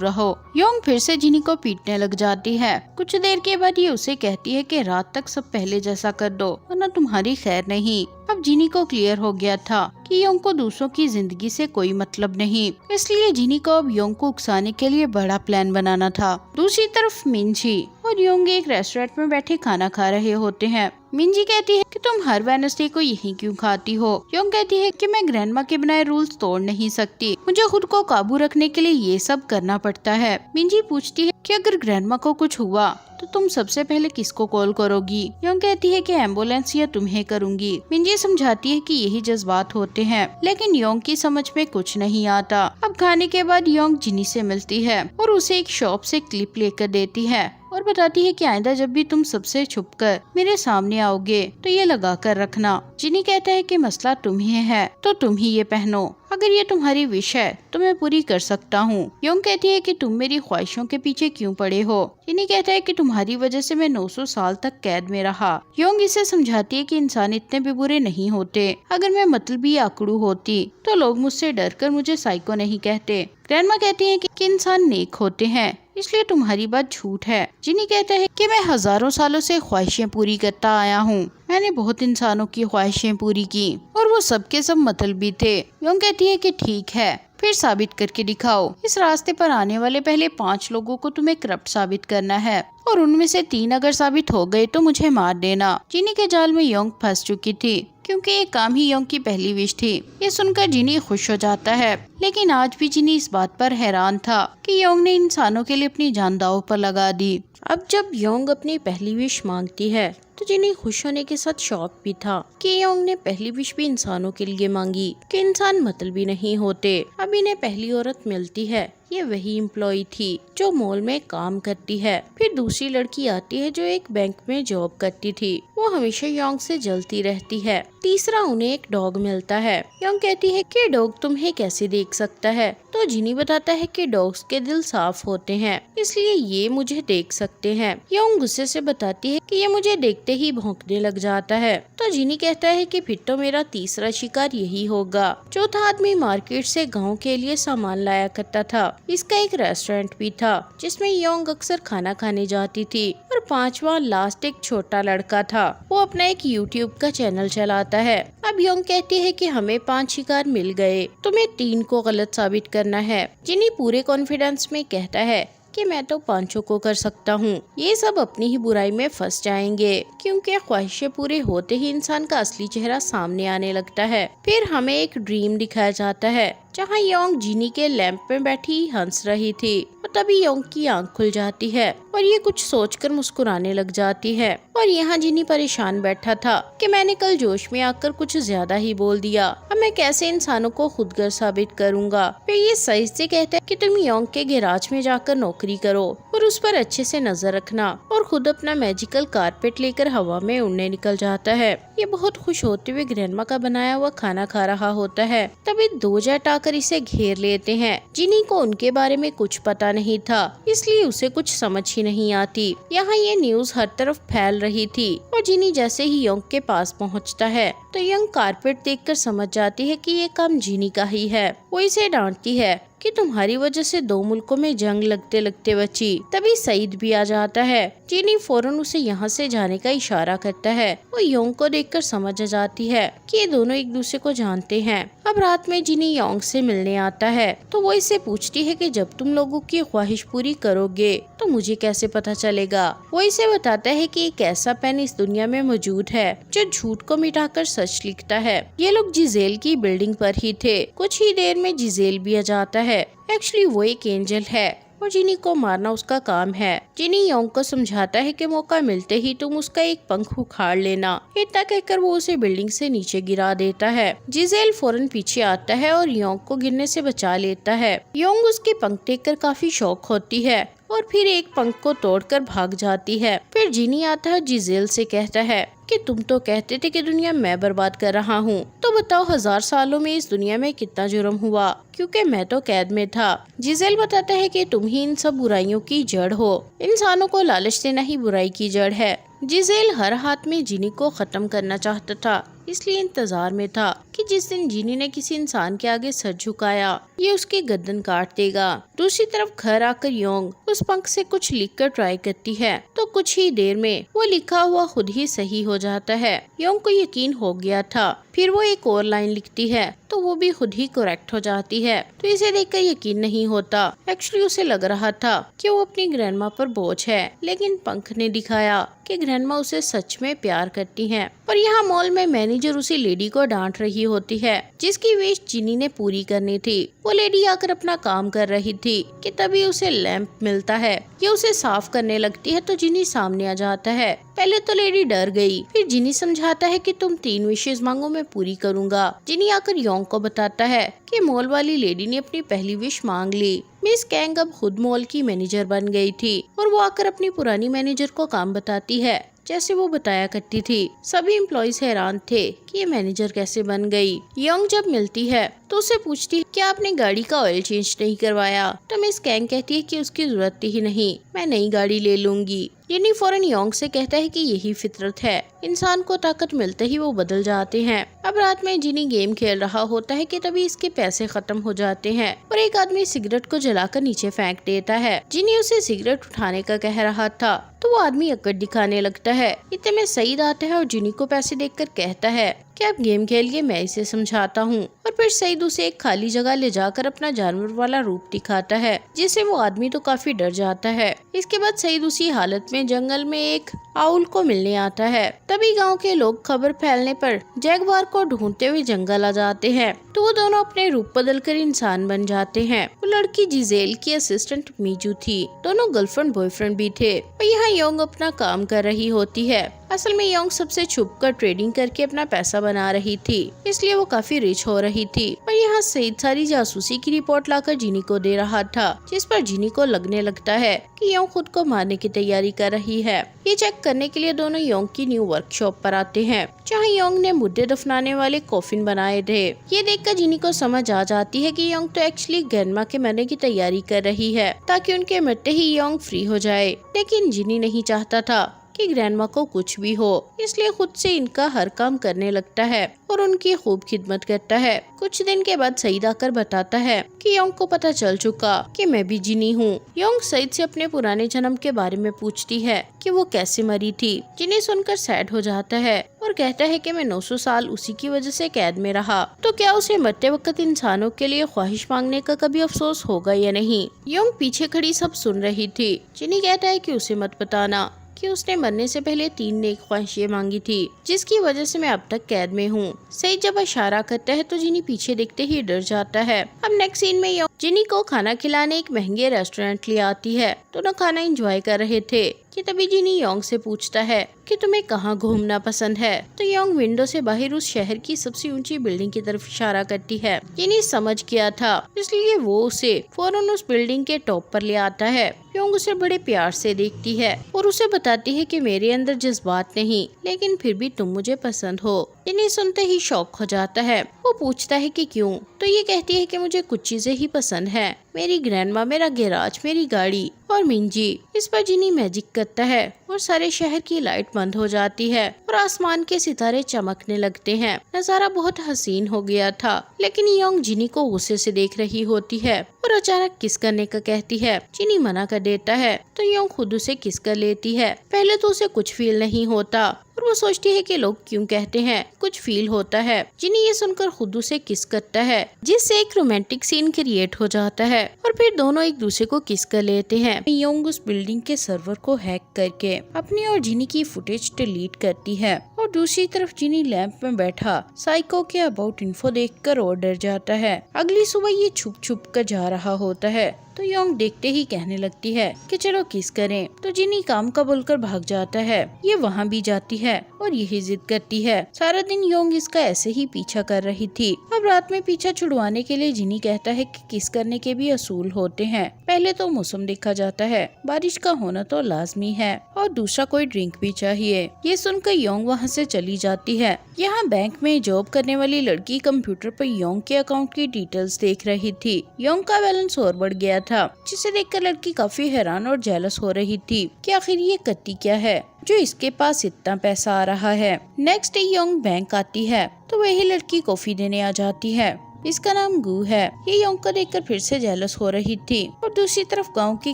Speaker 1: रहो। योंग फिर से जिनी को पीटने लग जाती है। कुछ देर के बाद ये उसे कहती है कि रात तक सब पहले जैसा कर दो वरना तुम्हारी खैर नहीं। अब जिनी को क्लियर हो गया था कि योंग को दूसरों की जिंदगी से कोई मतलब नहीं, इसलिए जिनी को अब योंग को उकसाने के लिए बड़ा प्लान बनाना था। दूसरी तरफ मिंजी और योंग एक रेस्टोरेंट में बैठे खाना खा रहे होते हैं। मिंजी कहती है कि तुम हर वेडनेसडे को यहीं क्यों खाती हो। योंग कहती है कि मैं ग्रैंडमा के बनाए रूल्स तोड़ नहीं सकती, मुझे खुद को काबू रखने के लिए ये सब करना पड़ता है। मिंजी पूछती है कि अगर ग्रैंडमा को कुछ हुआ तो तुम सबसे पहले किसको कॉल करोगी। योंग कहती है कि एम्बुलेंस या तुम्हें करूंगी। मिंजी समझाती है कि यही जज्बात होते हैं, लेकिन योंग की समझ में कुछ नहीं आता। अब खाने के बाद योंग जिनी से मिलती है और उसे एक शॉप से क्लिप लेकर देती है और बताती है कि आइंदा जब भी तुम सबसे छुपकर मेरे सामने आओगे तो ये लगा कर रखना। जिनी कहता है कि मसला तुम्हें है तो तुम ही ये पहनो, अगर ये तुम्हारी विश है तो मैं पूरी कर सकता हूँ। योंग कहती है कि तुम मेरी ख्वाहिशों के पीछे क्यों पड़े हो। जिनी कहता है कि तुम्हारी वजह से मैं 900 साल तक कैद में रहा। योंग इसे समझाती है कि इंसान इतने भी बुरे नहीं होते, अगर मैं मतलबी आकड़ू होती तो लोग मुझसे डरकर मुझे साइको नहीं कहते। ग्रैंडमा कहती है कि इंसान नेक होते हैं, इसलिए तुम्हारी बात झूठ है। जिनी कहता है कि मैं हजारों सालों से ख्वाहिशें पूरी करता आया हूँ, मैंने बहुत इंसानों की ख्वाहिशें पूरी की और वो सब के सब मतलबी थे। योंग कहती है कि ठीक है, फिर साबित करके दिखाओ। इस रास्ते पर आने वाले पहले 5 लोगों को तुम्हें करप्ट साबित करना है और उनमें से 3 अगर साबित हो गए तो मुझे मार देना। जिनी के जाल में योंग फंस चुकी थी क्योंकि ये काम ही योंग की पहली विश थी। ये सुनकर जिनी खुश हो जाता है, लेकिन आज भी जिनी इस बात पर हैरान था कि योंग ने इंसानों के लिए अपनी जान दांव पर लगा दी। अब जब योंग अपनी पहली विश मांगती है तो जिनी खुश होने के साथ शौक भी था कि योंग ने पहली विश भी इंसानों के लिए मांगी कि इंसान मतलबी नहीं होते। अब इन्हें पहली औरत मिलती है, ये वही एम्प्लॉय थी जो मॉल में काम करती है। फिर दूसरी लड़की आती है जो एक बैंक में जॉब करती थी, वो हमेशा योंग से जलती रहती है। तीसरा उन्हें एक डॉग मिलता है। योंग कहती है कि डॉग तुम्हें कैसे देख सकता है, तो जिनी बताता है कि डॉग्स के दिल साफ होते हैं इसलिए ये मुझे देख सकते हैं। योंग गुस्से से बताती है कि ये मुझे देखते ही भौंकने लग जाता है, तो जिनी कहता है कि फिर तो मेरा तीसरा शिकार यही होगा। चौथा आदमी मार्केट से गाँव के लिए सामान लाया करता था। इसका एक रेस्टोरेंट भी था जिसमें योंग अक्सर खाना खाने जाती थी। और 5वां लास्ट एक छोटा लड़का था, वो अपना एक यूट्यूब का चैनल चलाता है। अब योंग कहती है कि हमें 5 शिकार मिल गए, तुम्हें 3 को गलत साबित करना है। जिनी पूरे कॉन्फिडेंस में कहता है कि मैं तो 5 को कर सकता हूँ। ये सब अपनी ही बुराई में फंस जाएंगे क्योंकि ख्वाहिशें पूरे होते ही इंसान का असली चेहरा सामने आने लगता है। फिर हमें एक ड्रीम दिखाया जाता है जहाँ योंग जिनी के लैंप में बैठी हंस रही थी और तभी योंग की आंख खुल जाती है और ये कुछ सोचकर मुस्कुराने लग जाती है। और यहाँ जिनी परेशान बैठा था कि मैंने कल जोश में आकर कुछ ज्यादा ही बोल दिया, अब मैं कैसे इंसानों को खुदगर साबित करूँगा। फिर ये सही से कहता है कि तुम योंग के गैराज में जाकर नौकरी करो और उस पर अच्छे से नजर रखना, और खुद अपना मैजिकल कारपेट लेकर हवा में उड़ने निकल जाता है। ये बहुत खुश होते हुए ग्रैंडमा का बनाया हुआ खाना खा रहा होता है। तभी 2 जेट आकर इसे घेर लेते हैं। जिनी को उनके बारे में कुछ पता नहीं था, इसलिए उसे कुछ समझ ही नहीं आती। यहाँ ये न्यूज़ हर तरफ फैल रही थी और जिनी जैसे ही योंग के पास पहुँचता है तो योंग कारपेट देखकर समझ जाती है कि ये काम जिनी का ही है। वो इसे डांटती है कि तुम्हारी वजह से 2 मुल्कों में जंग लगते लगते बची। तभी सईद भी आ जाता है। जिनी फौरन उसे यहाँ से जाने का इशारा करता है। वो योंग को देखकर समझ जाती है कि ये दोनों एक दूसरे को जानते हैं। अब रात में जिनी योंग से मिलने आता है तो वो इसे पूछती है कि जब तुम लोगों की ख्वाहिश पूरी करोगे तो मुझे कैसे पता चलेगा। वो इसे बताता है कि एक ऐसा पेन इस दुनिया में मौजूद है जो झूठ को मिटाकर सच लिखता है। ये लोग जिजेल की बिल्डिंग पर ही थे। कुछ ही देर में जिजेल भी आ जाता है। एक्चुअली वो एक एंजल है और जिनी को मारना उसका काम है। जिनी योंग को समझाता है कि मौका मिलते ही तुम उसका एक पंख उखाड़ लेना। इतना कहकर वो उसे बिल्डिंग से नीचे गिरा देता है। जिजेल फौरन पीछे आता है और योंग को गिरने से बचा लेता है। योंग उसके पंख देखकर काफी शौक होती है और फिर एक पंख को तोड़कर भाग जाती है। फिर जिनी आता है, जिजेल से कहता है कि तुम तो कहते थे कि दुनिया मैं बर्बाद कर रहा हूँ, तो बताओ 1000 सालों में इस दुनिया में कितना जुर्म हुआ, क्योंकि मैं तो कैद में था। जिजेल बताता है कि तुम ही इन सब बुराइयों की जड़ हो, इंसानों को लालच देना ही बुराई की जड़ है। जिजेल हर हाथ में जिनी को खत्म करना चाहता था, इसलिए इंतजार में था कि जिस दिन जिनी ने किसी इंसान के आगे सर झुकाया ये उसकी गर्दन काट देगा। दूसरी तरफ घर आकर योंग उस पंख से कुछ लिखकर ट्राई करती है, तो कुछ ही देर में वो लिखा हुआ खुद ही सही हो जाता है। योंग को यकीन हो गया था। फिर वो एक और लाइन लिखती है तो वो भी खुद ही करेक्ट हो जाती है। तो इसे देखकर यकीन नहीं होता। एक्चुअली उसे लग रहा था कि वो अपनी ग्रैंडमा पर बोझ है, लेकिन पंख ने दिखाया कि ग्रैंडमा उसे सच में प्यार करती हैं। पर यहाँ मॉल में मैनेजर उसी लेडी को डांट रही होती है जिसकी विश जिनी ने पूरी करनी थी। वो लेडी आकर अपना काम कर रही थी कि तभी उसे लैंप मिलता है। ये उसे साफ करने लगती है तो जिनी सामने आ जाता है। पहले तो लेडी डर गई, फिर जिनी समझाता है कि तुम 3 विशेष मांगो, मैं पूरी करूँगा। जिनी आकर योंग को बताता है कि मॉल वाली लेडी ने अपनी पहली विश मांग ली। मिस कैंग अब खुद मॉल की मैनेजर बन गई थी और वो आकर अपनी पुरानी मैनेजर को काम बताती है जैसे वो बताया करती थी। सभी एम्प्लॉइज हैरान थे कि ये मैनेजर कैसे बन गई। योंग जब मिलती है तो उसे पूछती है कि आपने गाड़ी का ऑयल चेंज नहीं करवाया, तो मिस कैंग कहती है कि उसकी जरूरत ही नहीं, मैं नई गाड़ी ले लूंगी। जिनी फौरन योंग से कहता है कि यही फितरत है, इंसान को ताकत मिलते ही वो बदल जाते हैं। अब रात में जिनी गेम खेल रहा होता है कि तभी इसके पैसे खत्म हो जाते हैं और एक आदमी सिगरेट को जलाकर नीचे फेंक देता है। जिनी उसे सिगरेट उठाने का कह रहा था तो वो आदमी अकड़ दिखाने लगता है। इतने में सईद आता है और जिनी को पैसे देकर कहता है कि आप गेम खेलिए, मैं इसे समझाता हूँ। और फिर सईद उसे एक खाली जगह ले जाकर अपना जानवर वाला रूप दिखाता है, जिससे वो आदमी तो काफी डर जाता है। इसके बाद सईद उसी हालत में जंगल में एक आउल को मिलने आता है। तभी गांव के लोग खबर फैलने पर जैगवार को ढूंढते हुए जंगल आ जाते हैं, तो वो दोनों अपने रूप बदलकर इंसान बन जाते हैं। वो लड़की जिजेल की असिस्टेंट मीजू थी, दोनों गर्लफ्रेंड बॉयफ्रेंड भी थे। और यहाँ योंग अपना काम कर रही होती है। असल में योंग सबसे छुपकर ट्रेडिंग करके अपना पैसा बना रही थी, इसलिए वो काफी रिच हो रही थी। और यहाँ सईद सारी जासूसी की रिपोर्ट लाकर जिनी को दे रहा था, जिस पर जिनी को लगने लगता है कि योंग खुद को मारने की तैयारी कर रही है। ये चेक करने के लिए दोनों योंग की न्यू वर्कशॉप पर आते हैं, जहाँ योंग ने मुर्दे दफनाने वाले कॉफिन बनाए थे। ये देखकर जिनी को समझ आ जाती है कि योंग तो एक्चुअली ग्रैंडमा के मरने की तैयारी कर रही है, ताकि उनके मरते ही योंग फ्री हो जाए। लेकिन जिनी नहीं चाहता था कि ग्रैंडमा को कुछ भी हो, इसलिए खुद से इनका हर काम करने लगता है और उनकी खूब खिदमत करता है। कुछ दिन के बाद सईद आकर बताता है कि योंग को पता चल चुका कि मैं भी जिनी हूँ। योंग सईद से अपने पुराने जन्म के बारे में पूछती है कि वो कैसे मरी थी। जिनी सुनकर सैड हो जाता है और कहता है कि मैं 900 साल उसी की वजह से कैद में रहा, तो क्या उसे मरते वक्त इंसानों के लिए ख्वाहिश मांगने का कभी अफसोस होगा या नहीं। योंग पीछे खड़ी सब सुन रही थी। जिनी कहता है कि उसे मत बताना कि उसने मरने से पहले 3 नेक ख्वाहिशें मांगी थी, जिसकी वजह से मैं अब तक कैद में हूँ। सईद जब इशारा करता है तो जिनी पीछे देखते ही डर जाता है। अब नेक्स्ट सीन में जिनी को खाना खिलाने एक महंगे रेस्टोरेंट ले आती है। दोनों खाना एंजॉय कर रहे थे कि तभी जिनी योंग से पूछता है कि तुम्हें कहाँ घूमना पसंद है, तो योंग विंडो से बाहर उस शहर की सबसे ऊंची बिल्डिंग की तरफ इशारा करती है। जिनी समझ गया था, इसलिए वो उसे फौरन उस बिल्डिंग के टॉप पर ले आता है। योंग उसे बड़े प्यार से देखती है और उसे बताती है कि मेरे अंदर जज्बात नहीं, लेकिन फिर भी तुम मुझे पसंद हो। जिनी सुनते ही शॉक हो जाता है। वो पूछता है कि क्यों, तो ये कहती है कि मुझे कुछ चीजें ही पसंद है, मेरी ग्रैंडमा, मेरा गैराज, मेरी गाड़ी और मिंजी। इस पर जिनी मैजिक करता है और सारे शहर की लाइट बंद हो जाती है और आसमान के सितारे चमकने लगते हैं। नजारा बहुत हसीन हो गया था, लेकिन योंग जिनी को गुस्से से देख रही होती है और अचानक किस करने का कहती है। जिनी मना कर देता है तो योंग खुद उसे किस कर लेती है। पहले तो उसे कुछ फील नहीं होता और वो सोचती है कि लोग क्यों कहते हैं कुछ फील होता है। जिनी ये सुनकर खुद उसे किस करता है, जिससे एक रोमांटिक सीन क्रिएट हो जाता है और फिर दोनों एक दूसरे को किस कर लेते हैं। योंग उस बिल्डिंग के सर्वर को हैक करके अपनी और जिनी की फुटेज डिलीट करती है और दूसरी तरफ जिनी लैंप में बैठा साइको के अबाउट इन्फो देखकर और डर जाता है। अगली सुबह ये छुप छुप कर जा रहा होता है तो योंग देखते ही कहने लगती है कि चलो किस करें, तो जिनी काम का बोलकर भाग जाता है। ये वहाँ भी जाती है और यही जिद करती है। सारा दिन योंग इसका ऐसे ही पीछा कर रही थी। अब रात में पीछा छुड़वाने के लिए जिनी कहता है कि किस करने के भी असूल होते हैं। पहले तो मौसम देखा जाता है, बारिश का होना तो लाजमी है, और दूसरा कोई ड्रिंक भी चाहिए। ये सुनकर योंग वहाँ से चली जाती है। यहाँ बैंक में जॉब करने वाली लड़की कंप्यूटर पर योंग के अकाउंट की डिटेल्स देख रही थी। योंग का बैलेंस और बढ़ गया था, जिसे देखकर लड़की काफी हैरान और जेलस हो रही थी कि आखिर ये करती क्या है जो इसके पास इतना पैसा आ रहा है। नेक्स्ट डे योंग बैंक आती है तो वही लड़की कॉफी देने आ जाती है। इसका नाम गू है। ये योंग को देखकर फिर से जेलस हो रही थी। और दूसरी तरफ गांव के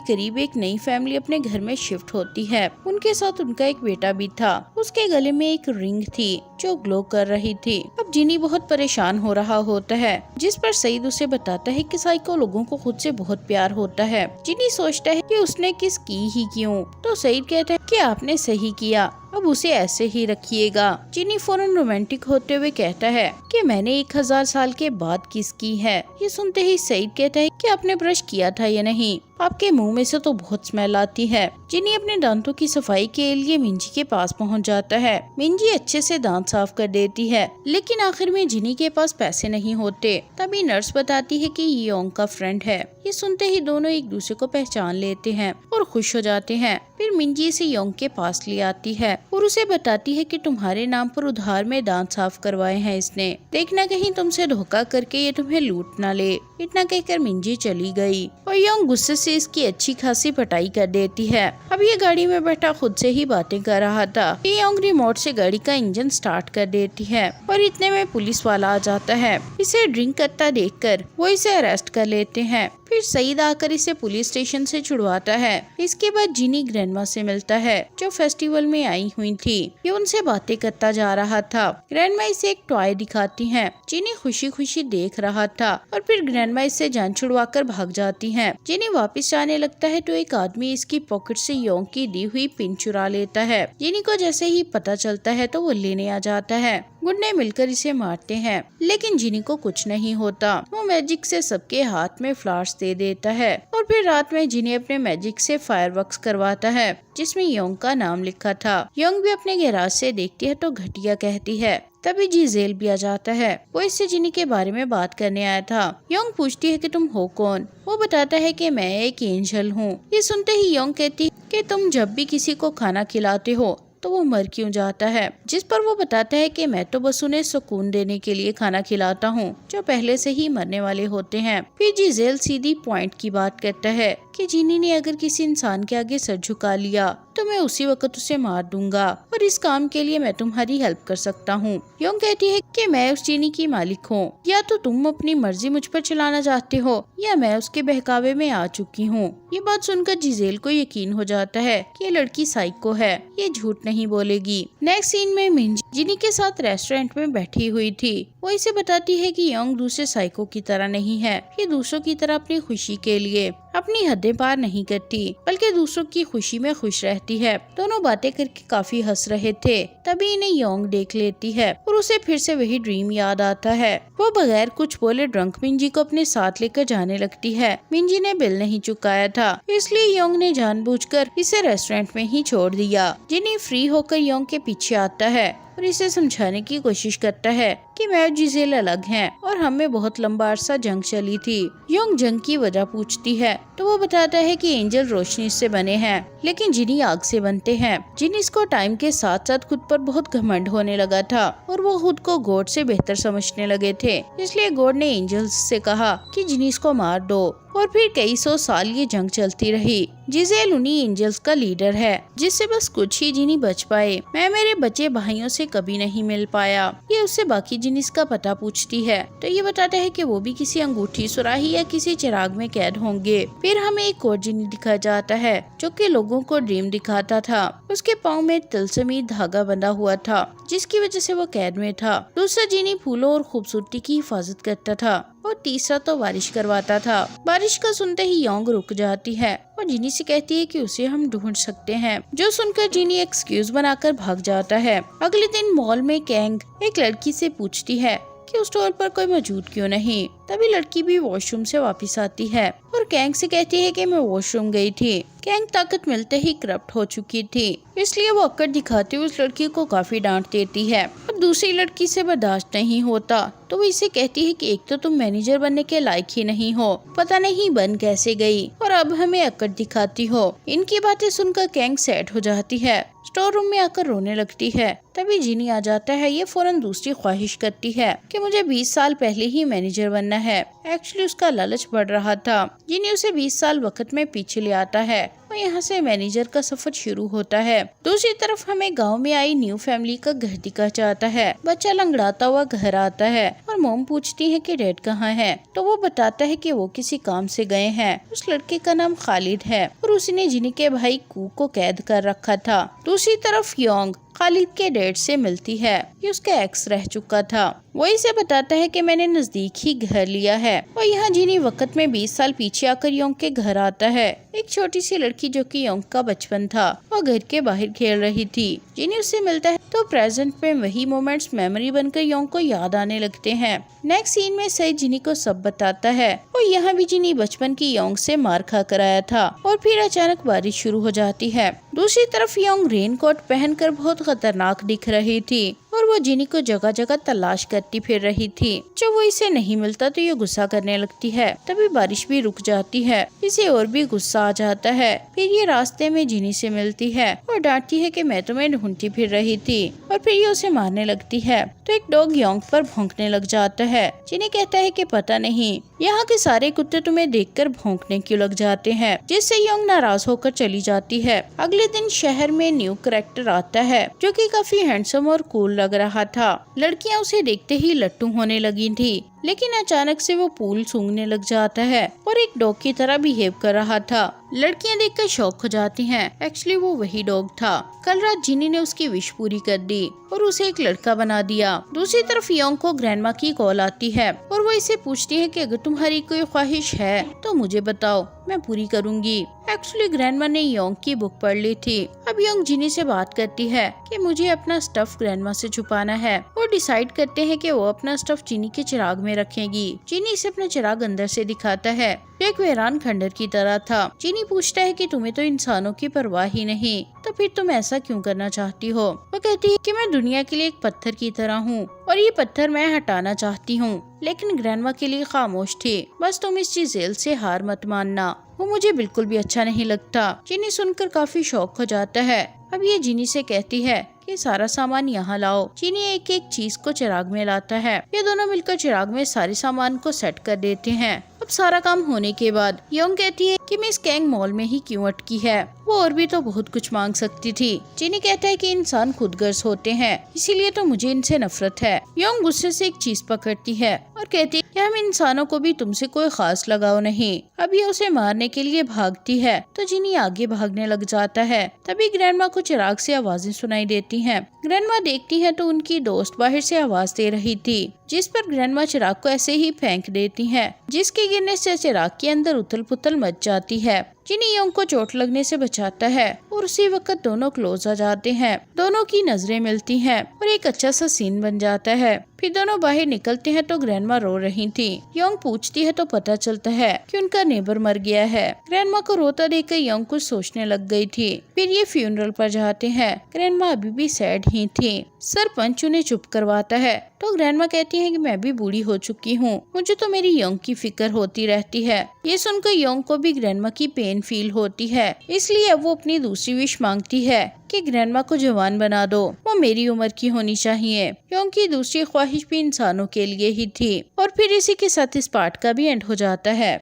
Speaker 1: करीब एक नई फैमिली अपने घर में शिफ्ट होती है। उनके साथ उनका एक बेटा भी था। उसके गले में एक रिंग थी जो ग्लो कर रही थी। अब जिनी बहुत परेशान हो रहा होता है, जिस पर सईद उसे बताता है कि साइको लोगों को खुद से बहुत प्यार होता है। जिनी सोचता है कि उसने किस की ही क्यों, तो सईद कहता है कि आपने सही किया, अब उसे ऐसे ही रखिएगा। जिनी फौरन रोमांटिक होते हुए कहता है कि मैंने 1000 साल के बाद किस की है। ये सुनते ही सईद कहता है कि आपने ब्रश किया था या नहीं, आपके मुंह में से तो बहुत स्मेल आती है। जिनी अपने दांतों की सफाई के लिए मिंजी के पास पहुंच जाता है। मिंजी अच्छे से दांत साफ कर देती है, लेकिन आखिर में जिनी के पास पैसे नहीं होते। तभी नर्स बताती है कि ये योंग का फ्रेंड है। ये सुनते ही दोनों एक दूसरे को पहचान लेते हैं और खुश हो जाते हैं। फिर मिंजी इसे योंग के पास ले आती है और उसे बताती है कि तुम्हारे नाम पर उधार में दांत साफ करवाए हैं इसने, देखना कहीं तुमसे धोखा करके ये तुम्हें लूट ना ले। इतना कहकर मिंजी चली गई और योंग गुस्से से इसकी अच्छी खासी पिटाई कर देती है। अब ये गाड़ी में बैठा खुद से ही बातें कर रहा था। ये योंग रिमोट से गाड़ी का इंजन स्टार्ट कर देती है और इतने में पुलिस वाला आ जाता है। इसे ड्रिंक करता देखकर वो इसे अरेस्ट कर लेते हैं। फिर सईद आकर इसे पुलिस स्टेशन से छुड़वाता है। इसके बाद जिनी ग्रैंडमा से मिलता है जो फेस्टिवल में आई हुई थी। ये उनसे बातें करता जा रहा था। ग्रैंडमा इसे एक टॉय दिखाती हैं। जिनी खुशी खुशी देख रहा था और फिर ग्रैंडमा इससे जान छुड़वाकर भाग जाती हैं। जिनी वापस जाने लगता है तो एक आदमी इसकी पॉकेट से योंग की दी हुई पिन चुरा लेता है। जिनी को जैसे ही पता चलता है तो वो लेने आ जाता है। गुंडे मिलकर इसे मारते हैं, लेकिन जिनी को कुछ नहीं होता। वो मैजिक से सबके हाथ में फ्लावर्स दे देता है और फिर रात में जिनी अपने मैजिक से फायरवर्क्स करवाता है जिसमें योंग का नाम लिखा था। योंग भी अपने गैराज से देखती है तो घटिया कहती है। तभी जीजेल भी आ जाता है। वो इससे जिनी के बारे में बात करने आया था। योंग पूछती है कि तुम हो कौन। वो बताता है कि मैं एक एंजल हूँ। ये सुनते ही योंग कहती है कि तुम जब भी किसी को खाना खिलाते हो तो वो मर क्यों जाता है, जिस पर वो बताता है कि मैं तो बस उन्हें सुकून देने के लिए खाना खिलाता हूँ जो पहले से ही मरने वाले होते हैं। फिर जीजेल सीधी पॉइंट की बात करता है कि जिनी ने अगर किसी इंसान के आगे सर झुका लिया तो मैं उसी वक्त उसे मार दूंगा और इस काम के लिए मैं तुम्हारी हेल्प कर सकता हूँ। योंग कहती है कि मैं उस जिनी की मालिक हूँ, या तो तुम अपनी मर्जी मुझ पर चलाना चाहते हो या मैं उसके बहकावे में आ चुकी हूँ। ये बात सुनकर जिजेल को यकीन हो जाता है कि ये लड़की साइको है, ये झूठ नहीं बोलेगी। नेक्स्ट सीन में मिंजी जिनी के साथ रेस्टोरेंट में बैठी हुई थी। वो इसे बताती है कि योंग दूसरे साइको की तरह नहीं है। ये दूसरों की तरह अपनी खुशी के लिए अपनी हदें पार नहीं करती, बल्कि दूसरों की खुशी में खुश रहती है। दोनों बातें करके काफी हंस रहे थे। तभी इन्हें योंग देख लेती है और उसे फिर से वही ड्रीम याद आता है। वो बगैर कुछ बोले ड्रंक मिंजी को अपने साथ लेकर जाने लगती है। मिंजी ने बिल नहीं चुकाया था, इसलिए योंग ने जानबूझकर इसे रेस्टोरेंट में ही छोड़ दिया। जिनी फ्री होकर योंग के पीछे आता है और इसे समझाने की कोशिश करता है कि मैं और जिजेल अलग हैं और हमें बहुत लंबा अरसा जंग चली थी। योंग जंग की वजह पूछती है तो वो बताता है कि एंजल रोशनी से बने हैं, लेकिन जिनी आग से बनते हैं। जिनी इसको टाइम के साथ साथ खुद पर बहुत घमंड होने लगा था और वो खुद को गॉड से बेहतर समझने लगे थे। इसलिए गॉड ने एंजल्स से कहा कि जिनी इसको मार दो और फिर कई सौ साल ये जंग चलती रही। जिजेल उन्हीं एंजल्स का लीडर है जिससे बस कुछ ही जिनी बच पाए। मैं मेरे बचे भाइयों से कभी नहीं मिल पाया। ये उससे बाकी जिनिस का पता पूछती है तो ये बताता है कि वो भी किसी अंगूठी सुराही या किसी चिराग में कैद होंगे। फिर हमें एक और जिनी दिखाया जाता है जो कि लोगों को ड्रीम दिखाता था। उसके पाँव में तिलस्मी धागा बंधा हुआ था जिसकी वजह से वो कैद में था। दूसरा जिनी फूलों और खूबसूरती की हिफाजत करता था और तीसरा तो बारिश करवाता था। बारिश का सुनते ही योंग रुक जाती है और जिनी से कहती है कि उसे हम ढूंढ सकते हैं, जो सुनकर जिनी एक्सक्यूज बनाकर भाग जाता है। अगले दिन मॉल में कैंग एक लड़की से पूछती है कि उस स्टोर पर कोई मौजूद क्यों नहीं। तभी लड़की भी वॉशरूम से वापस आती है और कैंग से कहती है कि मैं वॉशरूम गई थी। कैंग ताकत मिलते ही करप्ट हो चुकी थी, इसलिए वो अक्कड़ दिखाते हुए उस लड़की को काफी डांट देती है। अब दूसरी लड़की से बर्दाश्त नहीं होता तो वो इसे कहती है कि एक तो तुम मैनेजर बनने के लायक ही नहीं हो, पता नहीं बन कैसे गई और अब हमें अक्कड़ दिखाती हो। इनकी बातें सुनकर कैंग सैड हो जाती है, स्टोर रूम में आकर रोने लगती है। तभी जिनी आ जाता है। ये फौरन दूसरी ख्वाहिश करती है कि मुझे 20 साल पहले ही मैनेजर बनना है। एक्चुअली उसका लालच बढ़ रहा था। जिनी उसे 20 साल वक्त में पीछे ले आता है और यहाँ से मैनेजर का सफर शुरू होता है। दूसरी तरफ हमें गांव में आई न्यू फैमिली का घर दिखा जाता है। बच्चा लंगड़ाता हुआ घर आता है और मोम पूछती है कि डैड कहाँ है, तो वो बताता है कि वो किसी काम से गए हैं। उस लड़के का नाम खालिद है और उसने जिनी के भाई कू को कैद कर रखा था। दूसरी तरफ योंग खालिद के डैड से मिलती है। ये उसका एक्स रह चुका था। वो इसे बताता है कि मैंने नजदीक ही घर लिया है और यहाँ जिनी वक्त में 20 साल पीछे आकर योंग के घर आता है। एक छोटी सी लड़की जो कि योंग का बचपन था और घर के बाहर खेल रही थी। जिनी उससे मिलता है तो प्रेजेंट में वही मोमेंट्स मेमोरी बनकर योंग को याद आने लगते हैं। नेक्स्ट सीन में सईद जिनी को सब बताता है और यहाँ भी जिनी बचपन की योंग से मार खा कर आया था और फिर अचानक बारिश शुरू हो जाती है। दूसरी तरफ योंग रेनकोट पहनकर बहुत खतरनाक दिख रही थी और वो जिनी को जगह जगह तलाश करती फिर रही थी। जब वो इसे नहीं मिलता तो ये गुस्सा करने लगती है। तभी बारिश भी रुक जाती है। इसे और भी गुस्सा आ जाता है। फिर ये रास्ते में जिनी से मिलती है और डांटती है कि मैं तुम्हें ढूंढती फिर रही थी और फिर ये उसे मारने लगती है। तो एक डॉग योंग पर भौंकने लग जाता है। जिनी कहता है कि पता नहीं यहाँ के सारे कुत्ते तुम्हें देखकर भौंकने क्यों लग जाते हैं, जिससे योंग नाराज होकर चली जाती है। अगले दिन शहर में न्यू कैरेक्टर आता है जो कि काफी हैंडसम और कूल लग रहा था। लड़कियां उसे देखते ही लट्टू होने लगी थी, लेकिन अचानक से वो पूल सूंघने लग जाता है और एक डॉग की तरह बिहेव कर रहा था। लड़कियां देखकर शॉक हो जाती हैं। एक्चुअली वो वही डॉग था। कल रात जिनी ने उसकी विश पूरी कर दी और उसे एक लड़का बना दिया। दूसरी तरफ योंग को ग्रैंडमा की कॉल आती है और वो इसे पूछती है कि अगर तुम्हारी कोई ख्वाहिश है तो मुझे बताओ, मैं पूरी करूंगी। एक्चुअली ग्रैंडमा ने योंग की बुक पढ़ ली थी। अब योंग जिनी से बात करती है कि मुझे अपना स्टफ ग्रैंडमा से छुपाना है। वो डिसाइड करते हैं कि वो अपना स्टफ जिनी के चिराग में रखेगी। जिनी इसे अपना चिराग अंदर से दिखाता है जो एक वीरान खंडर की तरह था। जिनी पूछता है कि तुम्हें तो इंसानों की परवाह ही नहीं, तो फिर तुम ऐसा क्यों करना चाहती हो। वो कहती है कि मैं दुनिया के लिए एक पत्थर की तरह हूँ और ये पत्थर मैं हटाना चाहती हूँ, लेकिन ग्रैंडमा के लिए खामोश थी। बस तुम इस चीजेल से हार मत मानना, वो मुझे बिल्कुल भी अच्छा नहीं लगता। जिनी सुनकर काफी शौक हो जाता है। अब ये जिनी से कहती है कि सारा सामान यहाँ लाओ। जिनी एक एक चीज को चिराग में लाता है। ये दोनों मिलकर चिराग में सारे सामान को सेट कर देते हैं। अब सारा काम होने के बाद योंग कहती है कि मिस कैंग मॉल में ही क्यों अटकी है, वो और भी तो बहुत कुछ मांग सकती थी। जिनी कहता है कि इंसान खुदगर्ज होते हैं, इसीलिए तो मुझे इनसे नफरत है। योंग गुस्से से एक चीज पकड़ती है और कहती है कि हम इंसानों को भी तुमसे कोई खास लगाव नहीं। अब ये उसे मारने के लिए भागती है तो जिनी आगे भागने लग जाता है। तभी ग्रैंडमा को चिराग से आवाजें सुनाई देती हैं। ग्रैंडमा देखती है तो उनकी दोस्त बाहर से आवाज दे रही थी, जिस पर ग्रैंडमा चिराग को ऐसे ही फेंक देती हैं, जिसके गिरने से चिराग के अंदर उथल पुथल मच जाती है। जिनी योंग को चोट लगने से बचाता है और उसी वक्त दोनों क्लोज आ जाते हैं। दोनों की नजरें मिलती हैं और एक अच्छा सा सीन बन जाता है। फिर दोनों बाहर निकलते हैं तो ग्रैंडमा रो रही थी। योंग पूछती है तो पता चलता है कि उनका नेबर मर गया है। ग्रैंडमा को रोता देखकर योंग कुछ सोचने लग गई थी। फिर ये फ्यूनरल पर जाते हैं। ग्रैंडमा अभी भी सैड ही थी। सरपंच उन्हें चुप करवाता है तो ग्रैंडमा कहती है कि मैं भी बूढ़ी हो चुकी हूँ, मुझे तो मेरी योंग की फिक्र होती रहती है। ये सुनकर योंग को भी ग्रैंडमा की पेन फील होती है, इसलिए वो अपनी दूसरी विश मांगती है कि ग्रैंडमा को जवान बना दो, वो मेरी उम्र की होनी चाहिए। योंग की दूसरी ख्वाहिश भी इंसानों के लिए ही थी। और फिर इसी के साथ इस पार्ट का भी एंड हो जाता है।